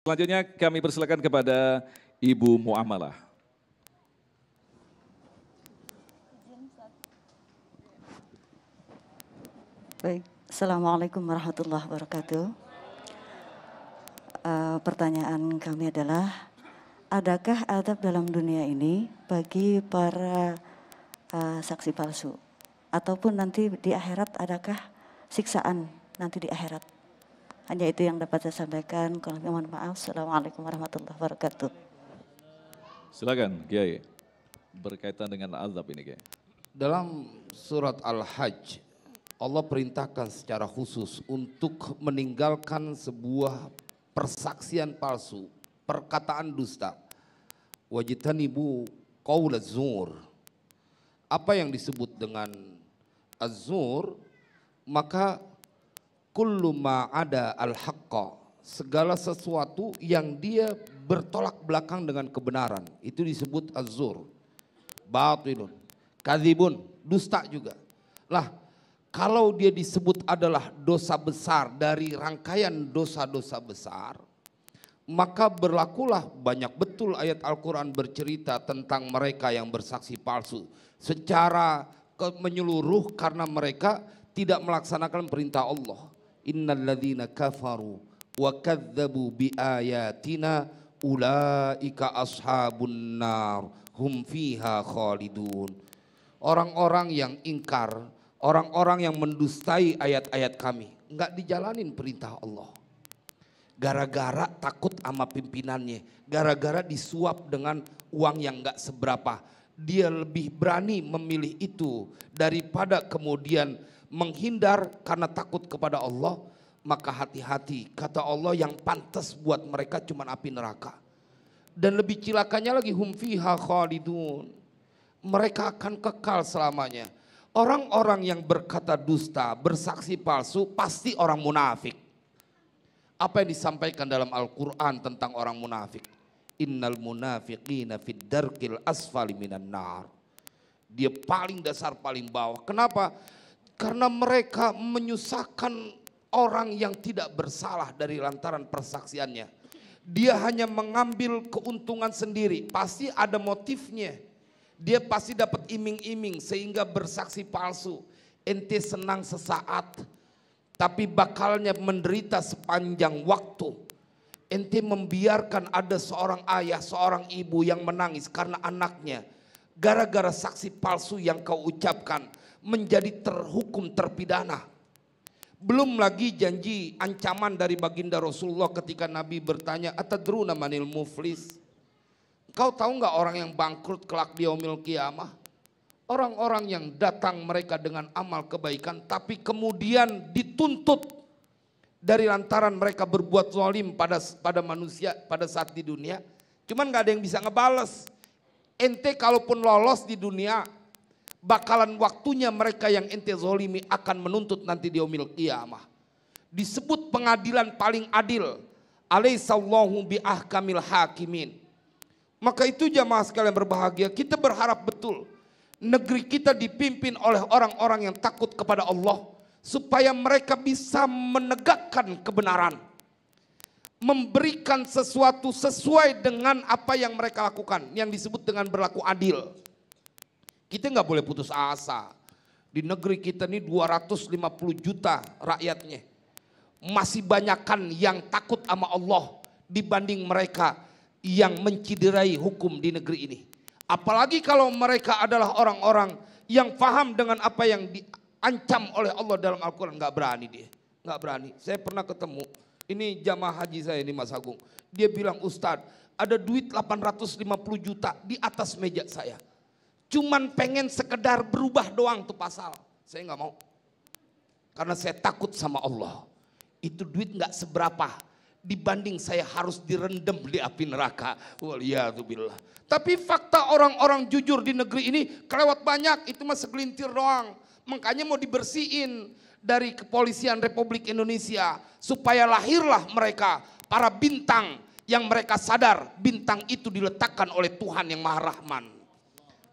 Selanjutnya kami persilakan kepada Ibu Muamalah. Baik, Assalamualaikum warahmatullahi wabarakatuh. Pertanyaan kami adalah, adakah adab dalam dunia ini bagi para saksi palsu? Ataupun nanti di akhirat adakah siksaan nanti di akhirat? Hanya itu yang dapat saya sampaikan. Kalau mohon maaf. Assalamualaikum warahmatullahi wabarakatuh. Silakan Kiai, berkaitan dengan azab ini Kiai. Dalam surat Al-Hajj, Allah perintahkan secara khusus untuk meninggalkan sebuah persaksian palsu, perkataan dusta. Wajtanibu qaul az-zur. Apa yang disebut dengan az-zur? Maka kullu ma ada al-haqqa, segala sesuatu yang dia bertolak belakang dengan kebenaran, itu disebut az-zur. Batilun, kadzibun, dusta juga. Lah, kalau dia disebut adalah dosa besar dari rangkaian dosa-dosa besar, maka berlakulah banyak betul ayat Al-Quran bercerita tentang mereka yang bersaksi palsu secara menyeluruh karena mereka tidak melaksanakan perintah Allah. Innalladzina kafaru wa kadzabu biayatina ulaika ashabun nar hum fiha khalidun. Orang-orang yang ingkar, orang-orang yang mendustai ayat-ayat kami, enggak dijalanin perintah Allah. Gara-gara takut sama pimpinannya, gara-gara disuap dengan uang yang enggak seberapa. Dia lebih berani memilih itu daripada kemudian menghindar karena takut kepada Allah. Maka hati-hati, kata Allah, yang pantas buat mereka cuma api neraka. Dan lebih cilakanya lagi, hum fiha khalidun, mereka akan kekal selamanya. Orang-orang yang berkata dusta, bersaksi palsu, pasti orang munafik. Apa yang disampaikan dalam Al-Quran tentang orang munafik? Innal munafiqina fid darkil asfali minan nar. Dia paling dasar, paling bawah. Kenapa? Karena mereka menyusahkan orang yang tidak bersalah dari lantaran persaksiannya. Dia hanya mengambil keuntungan sendiri, pasti ada motifnya. Dia pasti dapat iming-iming sehingga bersaksi palsu. Ente senang sesaat, tapi bakalnya menderita sepanjang waktu. Ente membiarkan ada seorang ayah, seorang ibu yang menangis karena anaknya, gara-gara saksi palsu yang kau ucapkan, menjadi terhukum terpidana. Belum lagi janji ancaman dari baginda Rasulullah ketika Nabi bertanya, atadruna manil muflis? Kau tahu nggak orang yang bangkrut kelak di yaumil qiyamah? Orang-orang yang datang mereka dengan amal kebaikan tapi kemudian dituntut dari lantaran mereka berbuat zalim pada manusia pada saat di dunia. Cuman nggak ada yang bisa ngebales. Ente kalaupun lolos di dunia, bakalan waktunya mereka yang ente zolimi akan menuntut nanti di yaumil qiyamah. Disebut pengadilan paling adil. Alaihissallahu biahkamil hakimin. Maka itu jamaah sekalian berbahagia, kita berharap betul negeri kita dipimpin oleh orang-orang yang takut kepada Allah, supaya mereka bisa menegakkan kebenaran, memberikan sesuatu sesuai dengan apa yang mereka lakukan, yang disebut dengan berlaku adil. Kita nggak boleh putus asa. Di negeri kita ini 250 juta rakyatnya, masih banyakkan yang takut sama Allah dibanding mereka yang menciderai hukum di negeri ini. Apalagi kalau mereka adalah orang-orang yang paham dengan apa yang diancam oleh Allah dalam Al-Quran. Nggak berani dia, nggak berani. Saya pernah ketemu, ini jamaah haji saya ini Mas Agung. Dia bilang, Ustadz, ada duit 850 juta di atas meja saya. Cuman pengen sekedar berubah doang tuh pasal. Saya nggak mau, karena saya takut sama Allah. Itu duit nggak seberapa dibanding saya harus direndam di api neraka. Waliyadzubillah. Tapi fakta orang-orang jujur di negeri ini kelewat banyak, itu mah segelintir doang. Makanya mau dibersihin dari Kepolisian Republik Indonesia supaya lahirlah mereka para bintang yang mereka sadar bintang itu diletakkan oleh Tuhan yang Maha Rahman.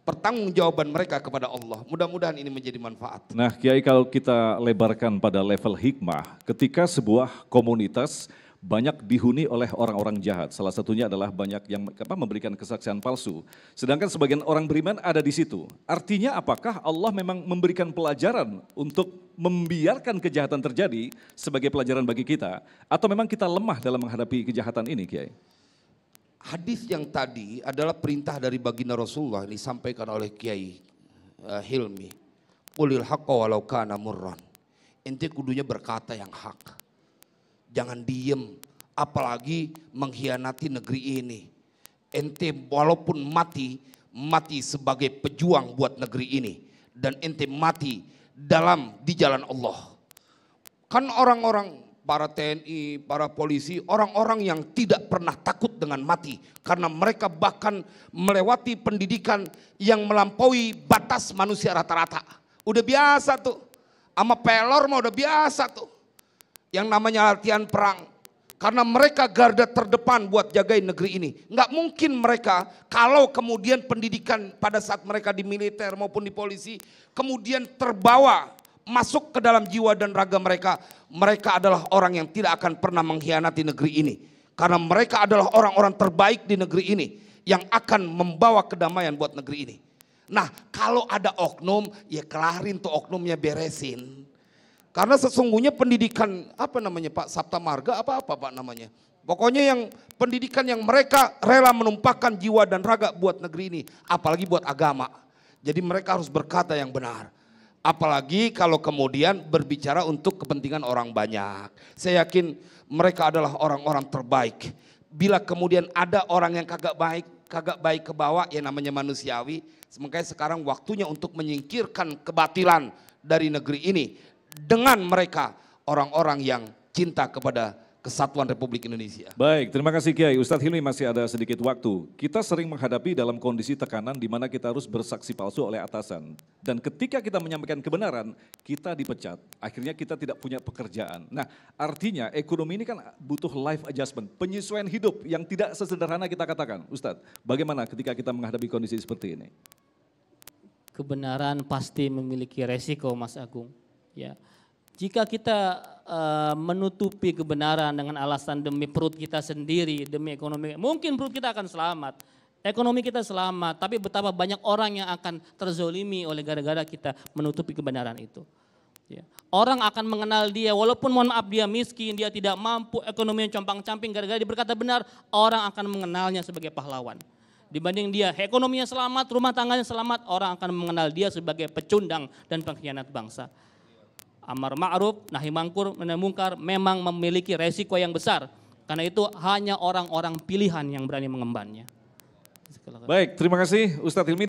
Pertanggungjawaban mereka kepada Allah. Mudah-mudahan ini menjadi manfaat. Nah Kiai, kalau kita lebarkan pada level hikmah, ketika sebuah komunitas banyak dihuni oleh orang-orang jahat. Salah satunya adalah banyak yang memberikan kesaksian palsu. Sedangkan sebagian orang beriman ada di situ. Artinya apakah Allah memang memberikan pelajaran untuk membiarkan kejahatan terjadi sebagai pelajaran bagi kita? Atau memang kita lemah dalam menghadapi kejahatan ini, Kiai? Hadis yang tadi adalah perintah dari baginda Rasulullah yang disampaikan oleh Kiai Hilmi. Qulil haqqa walau kana murran. Ente kudunya berkata yang hak. Jangan diem, apalagi mengkhianati negeri ini. Ente walaupun mati sebagai pejuang buat negeri ini. Dan ente mati di jalan Allah. Kan orang-orang, para TNI, para polisi, orang-orang yang tidak pernah takut dengan mati. Karena mereka bahkan melewati pendidikan yang melampaui batas manusia rata-rata. Udah biasa tuh, sama pelor mah udah biasa tuh. Yang namanya latihan perang. Karena mereka garda terdepan buat jagain negeri ini. Nggak mungkin mereka kalau kemudian pendidikan pada saat mereka di militer maupun di polisi. Kemudian terbawa masuk ke dalam jiwa dan raga mereka. Mereka adalah orang yang tidak akan pernah mengkhianati negeri ini. Karena mereka adalah orang-orang terbaik di negeri ini. Yang akan membawa kedamaian buat negeri ini. Nah kalau ada oknum ya kelarin tuh oknumnya beresin. Karena sesungguhnya pendidikan apa namanya Pak Sabta Marga apa Pak namanya. Pokoknya yang pendidikan yang mereka rela menumpahkan jiwa dan raga buat negeri ini. Apalagi buat agama. Jadi mereka harus berkata yang benar. Apalagi kalau kemudian berbicara untuk kepentingan orang banyak. Saya yakin mereka adalah orang-orang terbaik. Bila kemudian ada orang yang kagak baik ke bawah ya namanya manusiawi. Makanya sekarang waktunya untuk menyingkirkan kebatilan dari negeri ini. Dengan mereka orang-orang yang cinta kepada kesatuan Republik Indonesia. Baik, terima kasih Kiai. Ustadz Hilmi masih ada sedikit waktu. Kita sering menghadapi dalam kondisi tekanan di mana kita harus bersaksi palsu oleh atasan. Dan ketika kita menyampaikan kebenaran, kita dipecat. Akhirnya kita tidak punya pekerjaan. Nah artinya ekonomi ini kan butuh life adjustment, penyesuaian hidup yang tidak sesederhana kita katakan. Ustadz, bagaimana ketika kita menghadapi kondisi seperti ini? Kebenaran pasti memiliki resiko Mas Agung. Ya, jika kita menutupi kebenaran dengan alasan demi perut kita sendiri, demi ekonomi, mungkin perut kita akan selamat, ekonomi kita selamat, tapi betapa banyak orang yang akan terzolimi oleh gara-gara kita menutupi kebenaran itu. Ya. Orang akan mengenal dia, walaupun mohon maaf dia miskin, dia tidak mampu, ekonominya compang-camping, gara-gara dia berkata benar, orang akan mengenalnya sebagai pahlawan. Dibanding dia ekonominya selamat, rumah tangganya selamat, orang akan mengenal dia sebagai pecundang dan pengkhianat bangsa. Amar ma'ruf, nahi mungkar memang memiliki resiko yang besar. Karena itu hanya orang-orang pilihan yang berani mengembannya. Baik, terima kasih Ustadz Hilmi.